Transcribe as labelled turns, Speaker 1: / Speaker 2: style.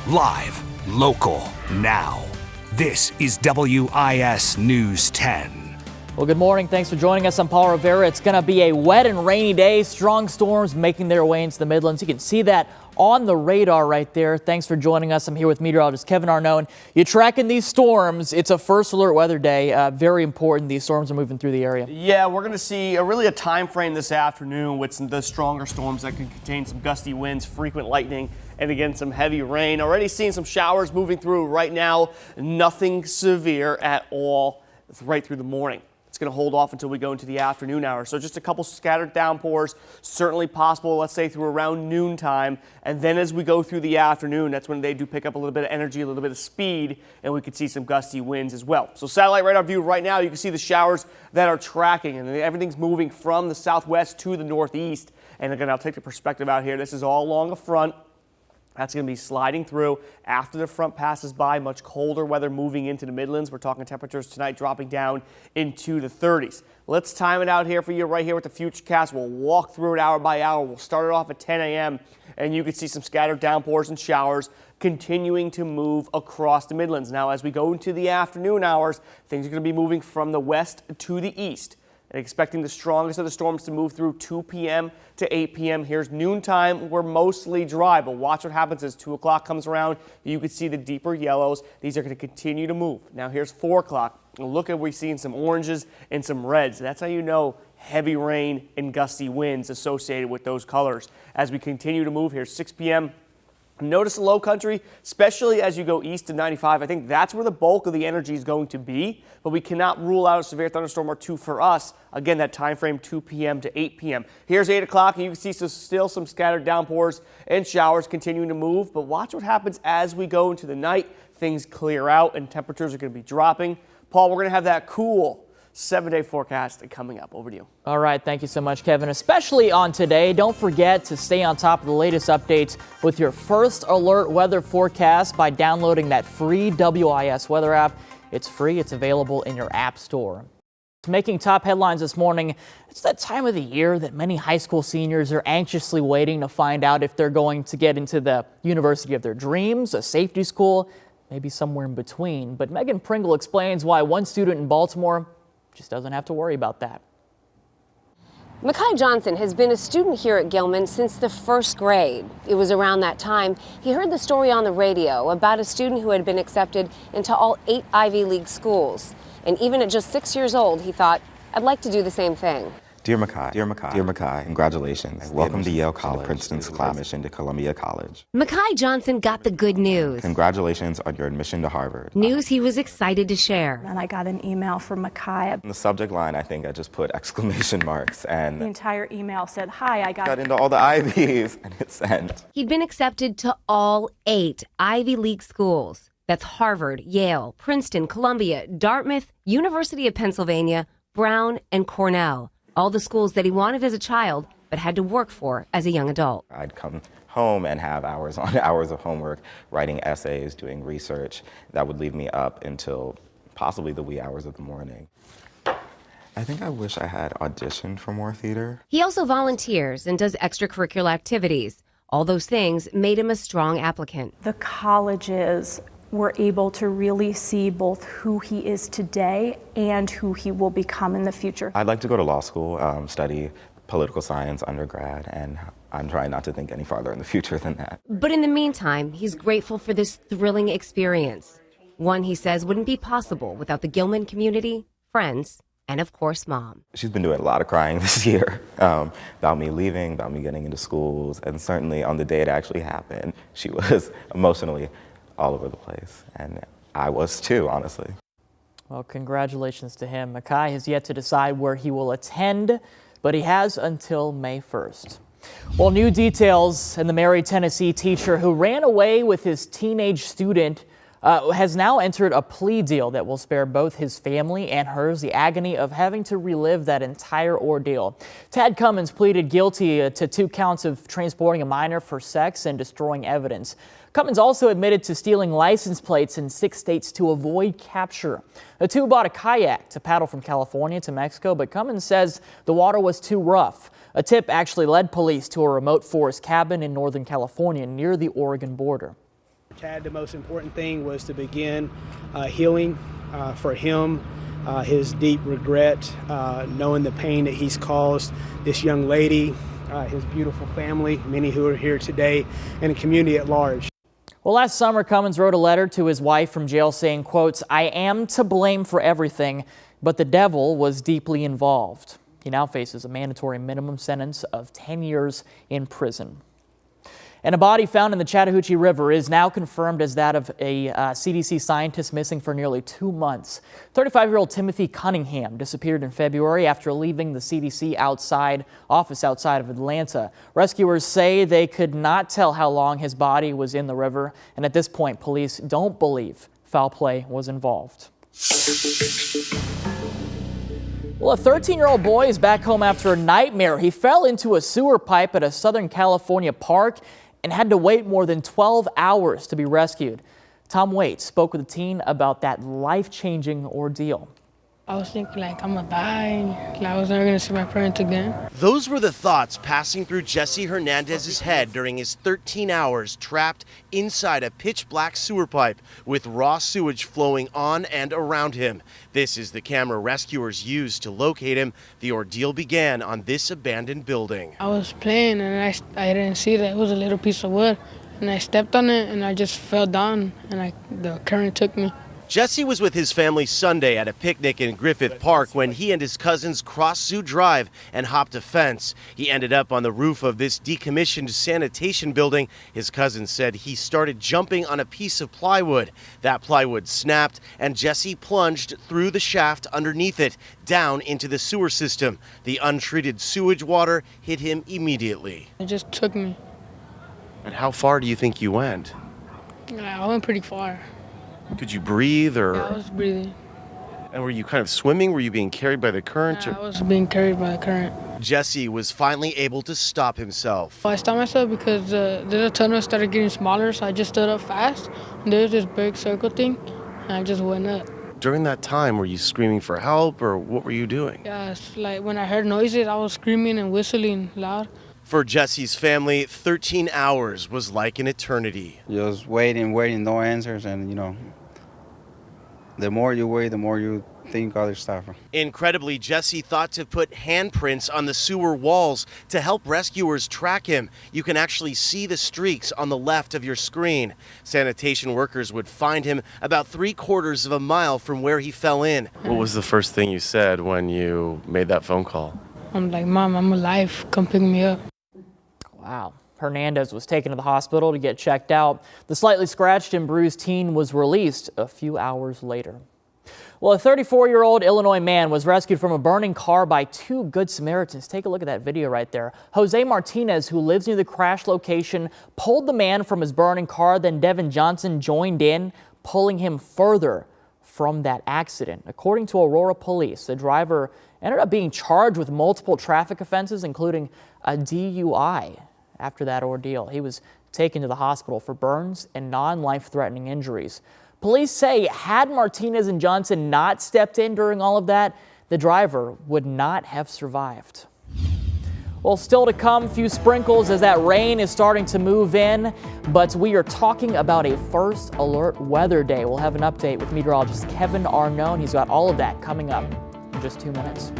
Speaker 1: Live, local, now. This is WIS News 10.
Speaker 2: Well, good morning. Thanks for joining us. I'm Paul Rivera. It's going to be a wet and rainy day. Strong storms making their way into the Midlands. You can see that on the radar right there. Thanks for joining us. I'm here with meteorologist Kevin Arnone. You're tracking these storms. It's a first alert weather day. Very important. These storms are moving through the area.
Speaker 3: Yeah, we're going to see really a time frame this afternoon with the stronger storms that can contain some gusty winds, frequent lightning, and again, some heavy rain. Already seeing some showers moving through right now. Nothing severe at all right through the morning. It's going to hold off until we go into the afternoon hours. So just a couple scattered downpours, certainly possible, let's say, through around noontime. And then as we go through the afternoon, that's when they do pick up a little bit of energy, a little bit of speed, and we could see some gusty winds as well. So satellite radar view right now, you can see the showers that are tracking, and everything's moving from the southwest to the northeast. And again, I'll take the perspective out here. This is all along the front. That's going to be sliding through after the front passes by. Much colder weather moving into the Midlands. We're talking temperatures tonight dropping down into the 30s. Let's time it out here for you right here with the Futurecast. We'll walk through it hour by hour. We'll start it off at 10 a.m. and you can see some scattered downpours and showers continuing to move across the Midlands. Now, as we go into the afternoon hours, things are going to be moving from the west to the east. And expecting the strongest of the storms to move through 2 p.m. to 8 p.m. Here's noontime. We're mostly dry, but watch what happens as 2 o'clock comes around. You can see the deeper yellows. These are going to continue to move. Now here's 4 o'clock. Look at, we're seeing some oranges and some reds. That's how you know heavy rain and gusty winds associated with those colors. As we continue to move, here's 6 p.m. Notice the low country, especially as you go east to 95. I think that's where the bulk of the energy is going to be, but we cannot rule out a severe thunderstorm or two for us. Again, that time frame 2 p.m. to 8 p.m. Here's 8 o'clock, and you can see still some scattered downpours and showers continuing to move, but watch what happens as we go into the night. Things clear out, and temperatures are going to be dropping. Paul, we're going to have that cool 7-day forecast coming up. Over to you.
Speaker 2: All right. Thank you so much, Kevin. Especially on today, don't forget to stay on top of the latest updates with your first alert weather forecast by downloading that free WIS weather app. It's free. It's available in your app store. Making top headlines this morning, it's that time of the year that many high school seniors are anxiously waiting to find out if they're going to get into the university of their dreams, a safety school, maybe somewhere in between. But Megan Pringle explains why one student in Baltimore just doesn't have to worry about that.
Speaker 4: Makai Johnson has been a student here at Gilman since the first grade. It was around that time he heard the story on the radio about a student who had been accepted into all 8 Ivy League schools. And even at just 6 years old, he thought, I'd like to do the same thing.
Speaker 5: Dear Makai, congratulations. Welcome to Yale College, Princeton's admission to Columbia College.
Speaker 4: Makai Johnson got the good news.
Speaker 5: Congratulations on your admission to Harvard.
Speaker 4: News he was excited to share.
Speaker 6: And I got an email from Makai.
Speaker 5: In the subject line, I think I just put exclamation marks, and
Speaker 6: The entire email said, hi, I got
Speaker 5: into all the Ivies, and hit send.
Speaker 4: He'd been accepted to all 8 Ivy League schools. That's Harvard, Yale, Princeton, Columbia, Dartmouth, University of Pennsylvania, Brown, and Cornell. All the schools that he wanted as a child, but had to work for as a young adult.
Speaker 5: I'd come home and have hours on hours of homework, writing essays, doing research. That would leave me up until possibly the wee hours of the morning. I think I wish I had auditioned for more theater.
Speaker 4: He also volunteers and does extracurricular activities. All those things made him a strong applicant.
Speaker 6: the colleges were able to really see both who he is today and who he will become in the future.
Speaker 5: I'd like to go to law school, study political science undergrad, and I'm trying not to think any farther in the future than that.
Speaker 4: But in the meantime, he's grateful for this thrilling experience. One he says wouldn't be possible without the Gilman community, friends, and of course, Mom.
Speaker 5: She's been doing a lot of crying this year about me leaving, about me getting into schools, and certainly on the day it actually happened, she was emotionally all over the place, and I was too, honestly.
Speaker 2: Well, congratulations to him. Makai has yet to decide where he will attend, but he has until May 1st. Well, new details, and the Mary, Tennessee teacher who ran away with his teenage student has now entered a plea deal that will spare both his family and hers the agony of having to relive that entire ordeal. Tad Cummins pleaded guilty to 2 counts of transporting a minor for sex and destroying evidence. Cummins also admitted to stealing license plates in 6 states to avoid capture. The two bought a kayak to paddle from California to Mexico, but Cummins says the water was too rough. A tip actually led police to a remote forest cabin in Northern California near the Oregon border.
Speaker 7: Chad, the most important thing was to begin healing for him, his deep regret, knowing the pain that he's caused this young lady, his beautiful family, many who are here today, and the community at large.
Speaker 2: Well, last summer, Cummins wrote a letter to his wife from jail saying, quote, "I am to blame for everything, but the devil was deeply involved." He now faces a mandatory minimum sentence of 10 years in prison. And a body found in the Chattahoochee River is now confirmed as that of a CDC scientist missing for nearly 2 months. 35-year-old Timothy Cunningham disappeared in February after leaving the CDC office outside of Atlanta. Rescuers say they could not tell how long his body was in the river, and at this point, police don't believe foul play was involved. Well, a 13-year-old boy is back home after a nightmare. He fell into a sewer pipe at a Southern California park and had to wait more than 12 hours to be rescued. Tom Waite spoke with the teen about that life-changing ordeal.
Speaker 8: I was thinking, like, I'm gonna die, like, I was never gonna see my parents again.
Speaker 9: Those were the thoughts passing through Jesse Hernandez's head during his 13 hours trapped inside a pitch-black sewer pipe with raw sewage flowing on and around him. This is the camera rescuers used to locate him. The ordeal began on this abandoned building.
Speaker 8: I was playing and I didn't see that it was a little piece of wood, and I stepped on it and I just fell down, and the current took me.
Speaker 9: Jesse was with his family Sunday at a picnic in Griffith Park when he and his cousins crossed Zoo Drive and hopped a fence. He ended up on the roof of this decommissioned sanitation building. His cousin said he started jumping on a piece of plywood. That plywood snapped and Jesse plunged through the shaft underneath it, down into the sewer system. The untreated sewage water hit him immediately.
Speaker 8: It just took me.
Speaker 9: And how far do you think you went?
Speaker 8: I went pretty far.
Speaker 9: Could you breathe or?
Speaker 8: Yeah, I was breathing.
Speaker 9: And were you kind of swimming? Were you being carried by the current?
Speaker 8: Yeah, I was being carried by the current.
Speaker 9: Jesse was finally able to stop himself.
Speaker 8: I stopped myself because the tunnel started getting smaller, so I just stood up fast. And there was this big circle thing, and I just went up.
Speaker 9: During that time, were you screaming for help or what were you doing?
Speaker 8: Yeah, it's like when I heard noises, I was screaming and whistling loud.
Speaker 9: For Jesse's family, 13 hours was like an eternity.
Speaker 10: Just waiting, no answers, and the more you wait, the more you think other stuff.
Speaker 9: Incredibly, Jesse thought to put handprints on the sewer walls to help rescuers track him. You can actually see the streaks on the left of your screen. Sanitation workers would find him about 3/4 of a mile from where he fell in. What was the first thing you said when you made that phone call?
Speaker 8: I'm like, Mom, I'm alive. Come pick me up.
Speaker 2: Wow. Hernandez was taken to the hospital to get checked out. The slightly scratched and bruised teen was released a few hours later. Well, a 34-year-old Illinois man was rescued from a burning car by 2 Good Samaritans. Take a look at that video right there. Jose Martinez, who lives near the crash location, pulled the man from his burning car. Then Devin Johnson joined in, pulling him further from that accident. According to Aurora police, the driver ended up being charged with multiple traffic offenses, including a DUI. After that ordeal, he was taken to the hospital for burns and non-life-threatening injuries. Police say had Martinez and Johnson not stepped in during all of that, the driver would not have survived. Well, still to come, few sprinkles as that rain is starting to move in, but we are talking about a first alert weather day. We'll have an update with meteorologist Kevin Arnone. He's got all of that coming up in just 2 minutes.